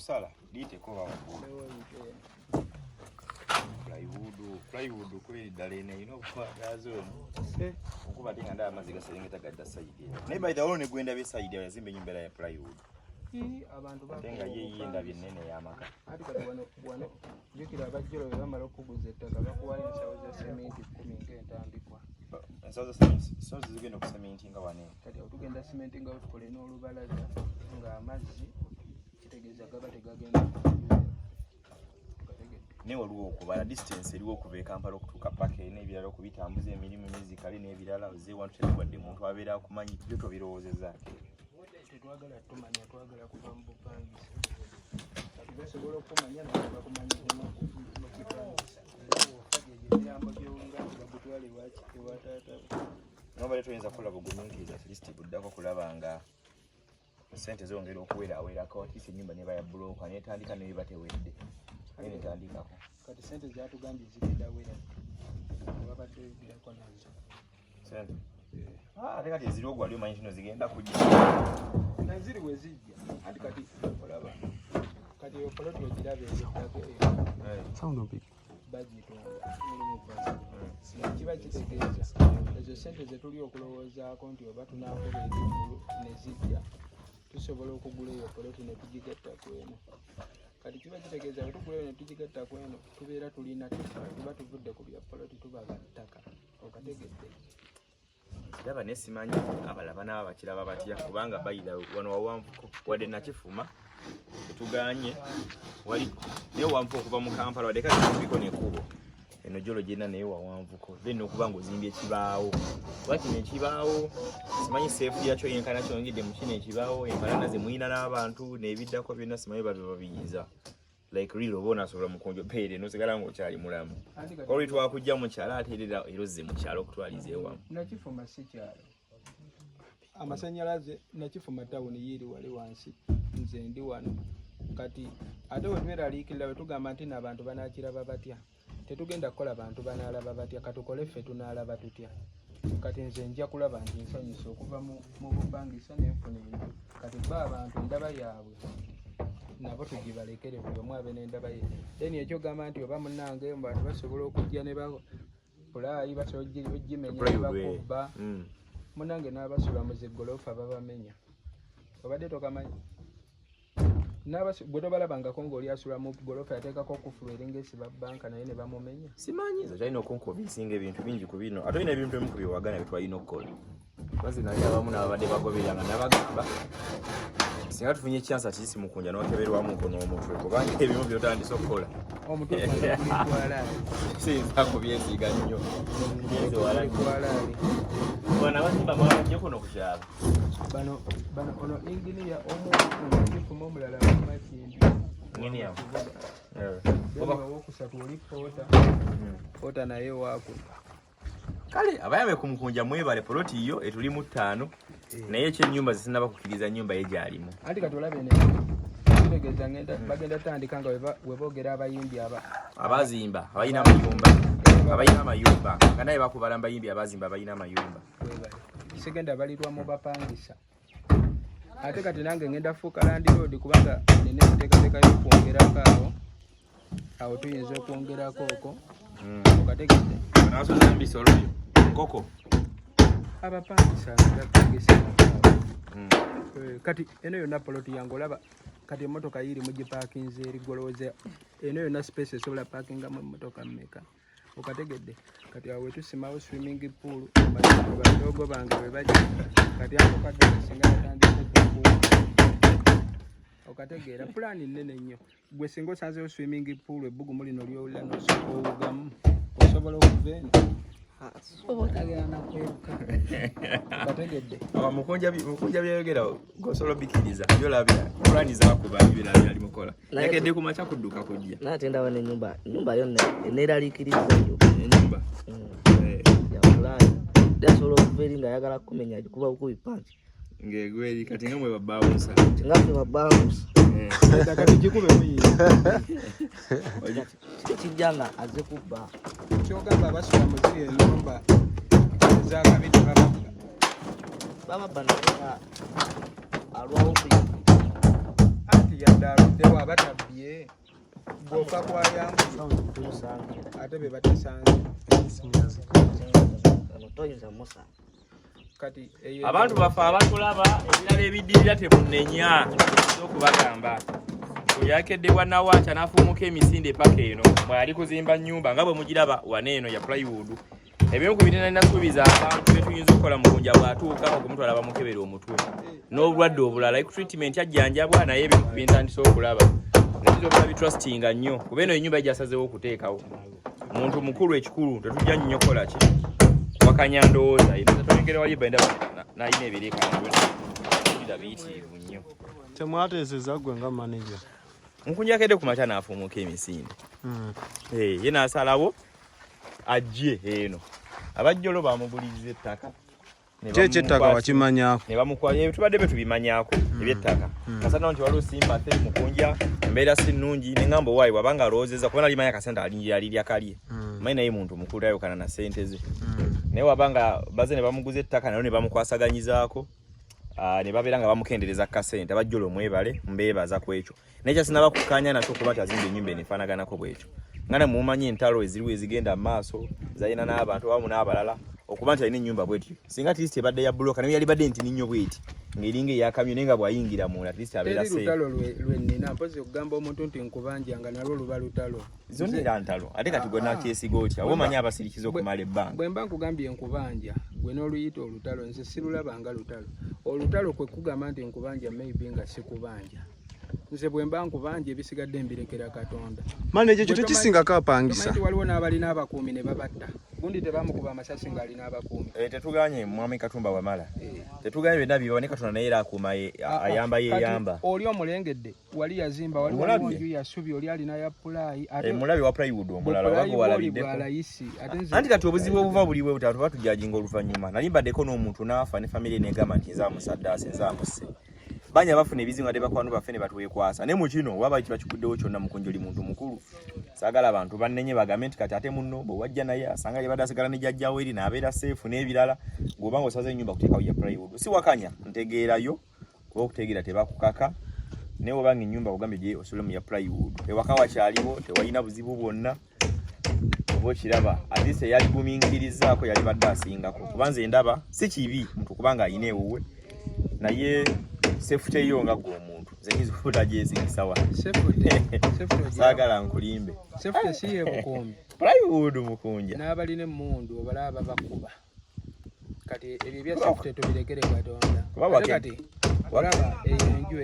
sala dite ko ba plywood kweli dalene inokuba gazo okuba tinga nda amaziga serengeta gadda side ne by the way ne gwenda be side yazimbe nyumba ya plywood abantu batenga yeyinda binene yamaka ati kati wano jukira abajjolo bamala okuguza ettaka bakuwala ensawo za sementi 10 ng'entandikwa ensawo za zigenda ku sementi nga wane kati otugenda sementi nga tukole n'olubalaza nga amazzi kitegeeza gaba tegagenda ne waliwo okubala distance eriwo okuva e Kampala okutuuka paka n'ebirala okubitambuza emirimu emizikale n'ebirala ze wantu tewadde muntu abeera akumanyi byo tobirowoozezza tetwagala tumanya twagala kuva mu bupangisa kati basobola okumanya nabakumanyizemu okupangisa ebirambo byonga bagutwale ewataata nobale toyinza kukola bugumiikiriza at least buddako kulaba nga sente zongera okuwerawerako at least ennyumba neba ya bulooka netandika nebiba tewedde aye netandikako kati sente zatugambye zigenda wera wabadde birako nazo sente ate kati eziri ogwali omanyi kino zigenda kujja naziri wezijja anti kati olaba kati opoloti ogirabe ezettako bagitunga mulimu kiba kitegeeza ezo sente zetuli okulowoozaako nti oba tunaakola ebikulu nezijja tusobola okugula eyo poloti netugigatta kweno kati kiba kitegeeza bwe tugula eyo netugigatta kweno tubeera tulina tuba tuvudde ku bya poloti tubaga ttaka okategedde ndaba nesimanyi abalaba n'abakiraba batya kubanga bayira wano wawanvuko wadde nakifuma tetuganye wali naye wanvuko okuva mu Kampala wadde kati kubiko nekubo eno jolo gyena naye wawanvuko then okuba ng'ozimbye ekibaawo kuba kino ekibaawo simanyi seefu yakyo yenkana kyongedde mu kino ekibaawo empalana ze muyina n'abantu n'ebiddako byonna simanyi babe babiyinza like real oba onasobola mukonjo peere nosigala ng'okyali mulamu olwi twakujja mu kyalo ate era ozze mu kyalo okutwaliza ewamu nakifuma si kyalo amasanyalaze nakifuma tawuni yiri wali wansi nze ndi wano kati ate wetweraliikirira wetugamba nti n'abantu banaakiraba batya tetugenda kukola bantu banaalaba batya katukole ffe tunaalaba tutya kati nze nja kulaba nti nsanyusa okuva mu bupangisa nenfuna enju kati ba abantu endaba yaabwe nabo tugibalekere buli omu abe n'endaba ye then ekyogamba nti oba munnange bantu basobola okujja ne bapulayi basobola ogimenya ne bakubba munnange n'abasula mu ziggoloofa babamenya obadde tokamanyi bwe tobalabangako ng'oli asula mu ggoloofa yateekako okufulu eringaesiba bbanka naye ne bamumenya simanyi nze kyalina okunkobisinga ebintu bingi ku bino ate olina ebintu ebimu ku byewagana bye twalina okukola bazi naye abamu n'ababadde bagoberera nga nabagamba singa tufunye chansa kisi mukunja n'okeberwamu nkono omutwe kubanga ebimu byotandise okukola omutwe sinza kubyenziga nnyo bwana bazimba mwabajjeko n'okukyala bano ono inginiya omukifuma omulala mumakindi inginiya owokusatu oli poota naye waakuno kale abayambe ku mukunja mwebale poloti yo etulimu 5 naye ekyenyumba zisinaba kukkiriza nyumba ye gyalimu anti kati olabe kitegeeza bagenda tandika nga weboogera abayimbi abazimba abalina amayumba nga naye bakubala mbayimbi abazimba abalina amayumba sigenda balirwa mu bapangisa ate kati nange ngenda fuuka landiroodi kubanga nina enteekateeka y'okwongerako awo tuyinza okwongerako okwo okategedde nasoza mbisolo nkoko abapangisa bapangisa kati eno yonna poloti yange olaba kati emmotoka yiri mugipaakinze erigolooza eno yonna space esobola paakingamu emmotoka mmeka okategedde kati awo wetusimawo swimming pool badogo bange bwe bajja kati ako kadde singa yatandise okategeera pulaani nnene nnyo gwe singa osanzewo swimming pool ebbugumu lino lyowulira owugamu osobola okuva eno otagera nakweruka okategedde mukunja byayogera gosobola obbikiriza byolabya pulaani zakuba ebirala byali mukola yakedde ku maca kudduka kujja naate ndaba nenyumba yonna eneeraliikiriza yo enyumba yapulaani asobola okuva eri nga ayagala kumenya agikuba bukubi panki ng'egweri kati nga mwe babbawunsa nga ffe babbawunsa kati gikube muyinza kijja nga azze kubba kyogamba abasula mu ziri ennyumba zakabita bababba bababba naye alwawo kuyinza anti yaddalo tewa batabye gofa kwa yangu ate be batasanze kati abantu bafa abatulaba ebirala ebiddirira temunenya okubagamba yakeddebwa nawacha n'afumuka emisinde paka eno mwali kuzimba nnyumba nga bwe mugiraba wane eno ya plywood ebimu ku binene nasuubiza abantu betuyinza okukola mukunja bwatuuka okumutwala bamukebera omutwe n'obulwadde obulala like treatment yajjanjabwa naye ebimu ku bintandise okulaba netujja okuba bitrustinga nnyo kuba eno ennyumba ejasazeewo okuteekawo muntu mukulu ekikulu tetujja nnyo kola ki wakanya ndowooza tolengere wali benda nayina ebireka biyitirivu nnyo temwateeseza gwe nga manager nkunja akedde ku makya n'afumuka emisinde ye n'asalawo ajje eno abajjolo bamuguliriza ettaka kyeky'ettaka wakimanyako ne bamukwaya tubadde betubimanyako ebyettaka kasana nti waliwo sympathy mukunja embeera si nnungi neŋŋamba owaayi wabanga alowoozeza kuba nalimanya akasente alirya kalye manyi naye muntu mukulu ayokana na ssente ze naye wabanga baze ne bamuguza ettaka nayo ne bamukwasaganyizaako ne babeera nga bamukendereza kasente abajjolo omwebale mbeebaza ku ekyo naye kyasinaba kukkaanya nakyo kuba nti azimba ennyumba eno efaanaganako bwekyo nga ne mumanyi entalo eziriwo ezigenda mu maaso zalina n'abantu abamu n'abalala okuba nti alina ennyumba bwetyo singa at least ebadde ya buloka naye yali badde nti ninnyo bweti ng'eringa eyakamyo naye nga bw'ayingira munda at least abeera safe lutalo lwennina mpozi okugamba omuntu nti nkubanja nga nalwo luba lutalo zonna era ntalo ate kati gwe nakyesiga otya oba omanyi abasirikiza okumala ebbanga bwe mba nkugambye nkubanja gwe n'oluyita olutalo nze sirulabanga lutalo olutalo kwe kugamba nti nkubanja maybe nga sikubanja nze bwe mba nkubanja ebisigadde mbirekera Katonda manager ekyo tekisingako apangisa waliwo n'abalina abakuumi ne babatta gundi tebamukuba amasasi ng'alina abakuumi tetuganye mwami Katumba Wamala tetuganye byonna biba ne Katonda naye era akuuma ayamba yeyamba oli omulengedde wali yazimba wali nju yasubi oli alina ya pulayi ate mulabi wa plywood omulala wabwo walabiddeko anti kati obuzibu obuva buliwe butatu batujajinga oluvannyuma nali mbaddeko n'omuntu n'afa ne famire negamba nti nzaamusaddaase nzaamuse banya bafuna ebizibu nga tebakwano baffe ne batwekwasa ne mu kino waba kiba kikuddewo kyonna mukunjo oli muntu mukulu saagala abantu bannenye bagambe nti kati ate munno bwe wajja naye asanga yabadde asigala ne jjajjawo eri n'abeera seefu n'ebirala ng'obanga osaze ennyumba kuteekawo ya plywood si wakanya ntegeerayo kuba okutegeera tebakukaka naye obanga ennyumba ogambye gye osule mu ya plywood ewaka wakyaliwo tewalina buzibu bwonna oba okiraba at least eyaligumiikirizaako yali badde asingako kuba nze ndaba si kibi muntu kubanga ayina ewuwe naye sefute yo nga gwe omuntu nze nyiza obutagyezigisa wa saagala nkulimbe sefute si ye bukuumi plywood mukunja n'abalina emmundu obalaba bakuba kati ebyo bya sefute tubirekere Katonda kati olaba enju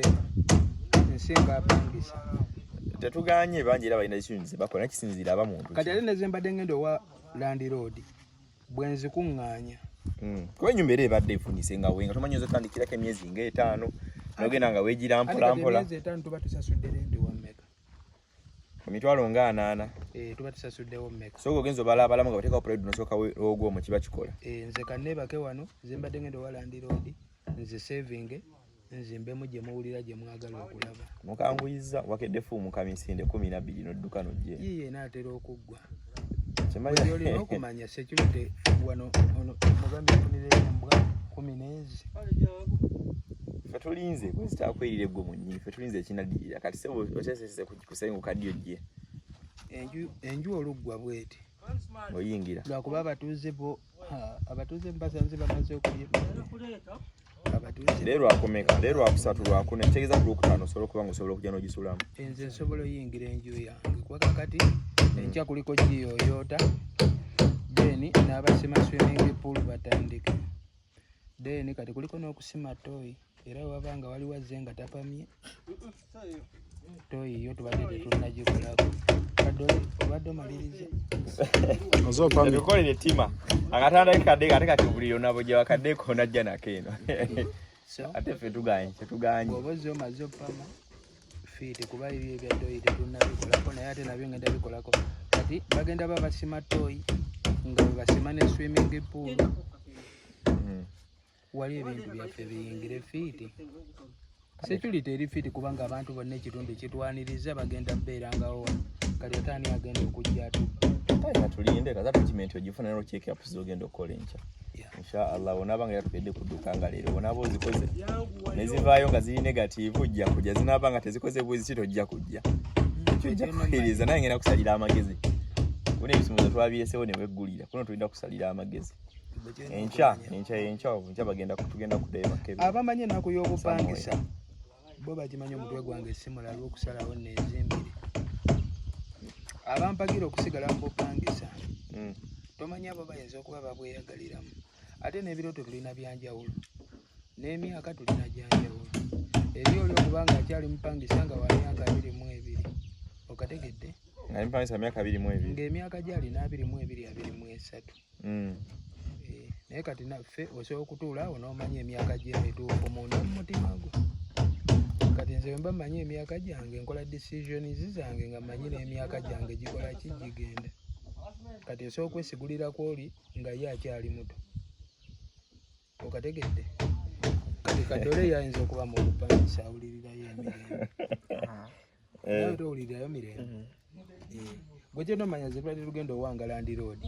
nsinga apangisa tetuganye bangi era balina ekintu ze bakola nakisinziira abamuntu kati ate nezembadde ngenda owa landlord bwe nzikuŋŋaanya kuba ennyumba era ebadde efunise nga wenga tomanyi ozotandikirako emyezi nga 5 nogenda nga weegira mpolampola emyezi 5 tuba tusasudde renti wa mmeka emitwalo nga 8 tuba tusasuddewo mmeka so ogenza obalabalamu nga bateekawo plywood nosooka ogwo mu kiba kikola nze kanneebake wano zembadde ngenda owa landlord nze saving nzimbemu gye muwulira gye mwagala okulaba mukanguyiza wakedde fuumu kamisinde 12 nodduka nojje yiye naatera okuggwa olina okumanya security wano mugambe funire embwa 10 fe tulinze kwezitakwirire gwe munnyi fe tulinze ekinaddirira kati se otesese kusenguka ddi ojje enju oluggwa bweti oyingira lwakuba abatuuze basanze bamaze okulya leero lwakomeka leero lwakusatu lwakuna kitegeeza ku lwokutaano osobola okuba nga osobola okujja n'ogisulamu nze nsobola oyingira enju yange kuba kakati enkya kuliko giyoyoota then n'abasima swimming pool batandike then kati kuliko n'okusima toyi era wabanga wali wazze nga tapamye toyi yo tubadde tetunnagikolako obadde omaliriza tukolere ettima akatanda kadde ate kati buliro nabo gye wakaddeko najja nako eno ate ffe tetuganye oba ozze omaze opama fiiti kuba ebyo ebya toyi tetunnabikolako naye ate nabyo ngenda bikolako kati bagenda babasima toyi nga bwebasima ne swimming pool wali ebintu byaffe biyingire fiiti security eri fiiti kubanga abantu bonna ekitundu kitwaniriza bagenda bbeerangawo kati ataani agenda okujja atu tulinde kaza document ogifuna nero check up zogenda okukola enkya inshallah onaba nga yatugedde kudduka nga leero onaba ozikoze nezivaayo nga ziri negative ojja kujja zinaba nga tezikoze bwezi tojja kujja ekyo ojja kukkiriza naye ngenda kusalira amagezi kuna ebisumuzo twabiresewo ne weggulira kuno tulina kusalira amagezi enkya tugenda kudeeba kebe abamanyi ennaku y'obupangisa bo bagimanyi omutwe gwange simula lw'okusalawo neezimbire abampagira okusigala mu bupangisa tomanyi abo bayinza okuba babweyagaliramu ate n'ebirooto tulina byanjawulo n'emyaka tulina gyanjawulo eri oli okubanga akyali mupangisa nga wa myaka 22 okategedde mpangisa myaka 22 ng'emyaka gyalina 22-23 naye kati naffe osobola okutuula awo n'omanya emyaka gy'emituufu munda mu mutima gwo kati nze mba mmanyi emyaka gyange nkola decisions zange nga mmanyi n'emyaka gyange gikola ki gigenda kati osobola okwesigulira kwoli nga ye akyali muto okategedde kati kadole yayinza okuba mu bupangisa awulirirayo emirembe nawe towulirirayo mirembe gwe kyenomanya zebadde tugenda owanga Land Road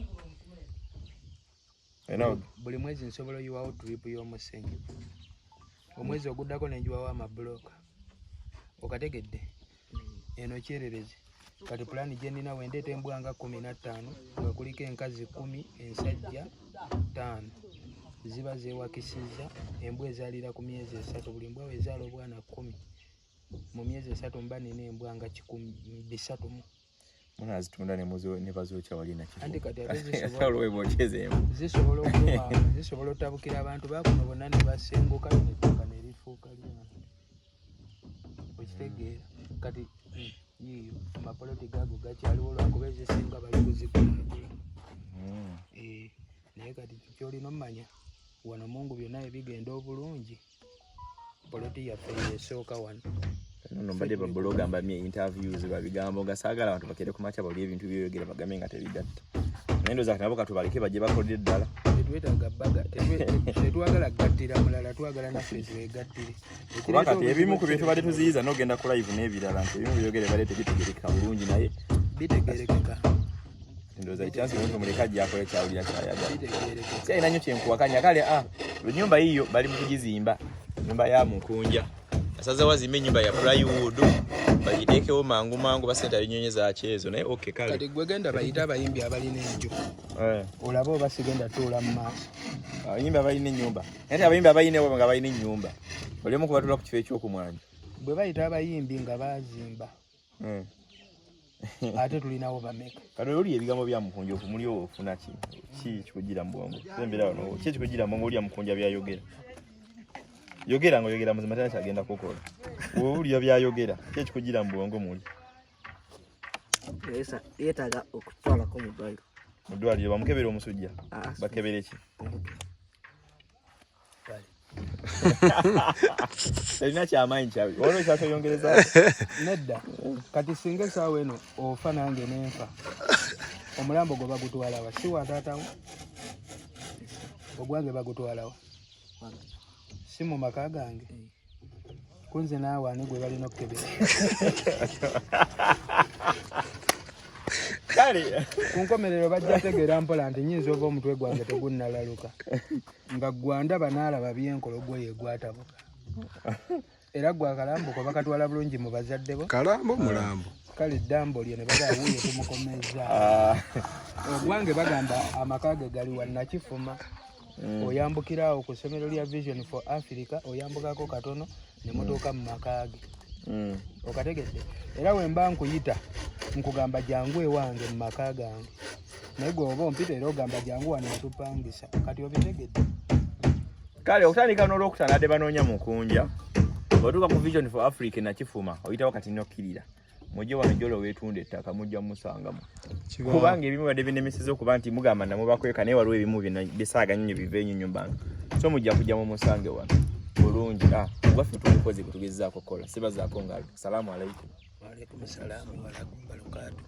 buli mwezi nsobola oyiwawo trip y'omusenyu omwezi oguddako nenjiwawo amabulooka okategedde eno kyererezi kati pulaani gye nnina wendeeta embwa nga 15 nga kuliko enkazi 10 ensajja 5 ziba zeewakisizza embwa ezaalira ku myezi 3 buli mbwa wezaala obwana 10 mu myezi 3 mba nina embwa nga 3 muna zitunda ne bazookya wali nakyo anti kati zisobola otabukira abantu bakuno bonna ne basenguka nettaka ne lifuuka lyonna okitegeera kati yiyo amapoloti gaago gakyaliwo lwakuba ezisinga bali kuzikulagula naye kati kyolina omumanya wano mungu byonna ebigenda obulungi poloti yaffe yesooka wano no mbadde babloga mbamye interviews babigambo gasaagala abantu bakere ku macha bali ebintu byeyogera bagambe nga tebigatta nendo za kanabo katubalike baje bakodde ddala tetwetaaga baga tetwagala gattira mulala twagala naffe twegattire kubanga ebimu ku bintu badde tuziyiza n'ogenda ku live n'ebirala nti ebimu byogere badde tebitegerekeka bulungi naye bitegerekeka ndoza ikiasi muntu muleka gyakole kyawulira kyayagala kyayina nnyo kyenkuwakanya kale nyumba hiyo bali mu kugizimba nyumba ya Mukunja asaza wazimbe nyumba ya plywood bagitekewo mangu basenta linyonyeza achezo naye okay kale kati gwe genda bayita abayimbi abalina enjo olaba oba sigenda tuula mu maaso abayimbi abalina ennyumba ate abayimbi abalina ebo nga balina ennyumba olimu kubatula ku kifo ekyokumwanja bwe bayita abayimbi nga bazimba ate tulinawo bameka kati oli ebigambo bya Mukunja okumuli ofuna ki kikugira mu bwongo sembera wano kikugira mu bwongo oli Mukunja byayogera yogera ngo yogera muzima tena kyagenda kukola uli byayogera kikugira mu bwongo muli yetaga okutwala ko mu ddwaliro bamukebera omusujja bakebere ki Elina kyamaanyi kyawe wano kyatoyongereza nedda kati singa essaawa eno ofa nange nenfa omulambo gwe bagutwalawa si wa taatawo ogwange bagutwalawa si mu maka gange kunze naawe ani gwe balina okukebera kale ku nkomerero bajja tegeera mpola nti nyinza ova omutwe gwange tegunnalaluka nga gwandaba naalaba byenkolo gwe yegwatabuka era gwa kalambuko bakatwala bulungi mu bazadde bo kalambo mulambo kale ddambo lye ne bagawuye tumukomeza ogwange bagamba amaka ge gali wannakifuma oyambukirawo ku ssomero lya Vision for Africa oyambukako katono ne mutuuka mu maka ge okategedde era we mba nkuyita nkugamba jangu ewange mu maka gange naye gwe oba ompita era ogamba jangu wano netupangisa kati obitegedde kale okutandika n'olwokutanadde banoonya Mukunja otuuka ku Vision for Africa nakifuma oyitawo kati nokkirira mujje wano jolo weetunda ettaka mujja musangamu kubanga ebimu badde binemesiza okuba nti mugamba namubakweka naye waliwo ebimu bisaaganya nnyo biva ennyunyumba so mujja kujja mu musange wano bulungi waffe tumukozi kwe tugezaako kola sibazaako nga salaamu alaikum. Waalaikum salaam wa rahmatullahi wa barakatuh.